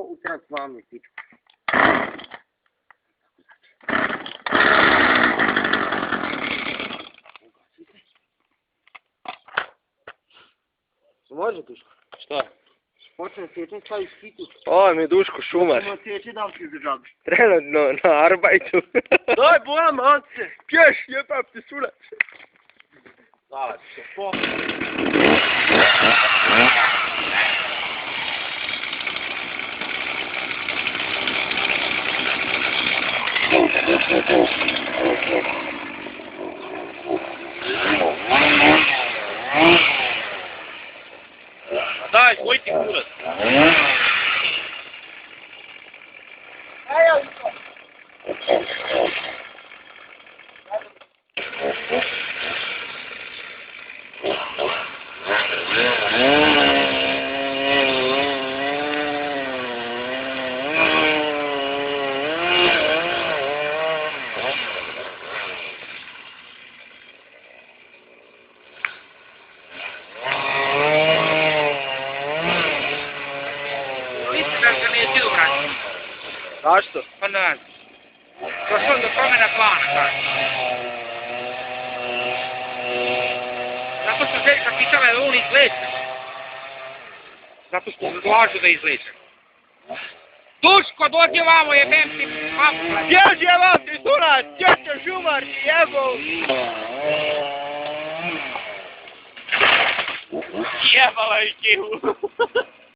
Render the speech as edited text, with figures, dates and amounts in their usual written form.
utrat s vami, pičku. Može, Duško? Šta? Počne sjećan staviš kitu. Ovo mi je Duško šumar. Počnemo sjeći da li si izdržaviš. Trenutno na arbajtu. Daj, boja mance! Pješ, jebam ti surac. Daj, po. Daj, koji ti kurac? Evo to! Zašto? Pa ne znam. Došlo do promjena plana, kaže. Zato što Željka pitala je da on izleče. Zato što odlažu da izleče. Duško, dođi vamo, jebem ti mamu. Bježi vam ti surac, tječa šumar ti jebao. Jebala i kivu.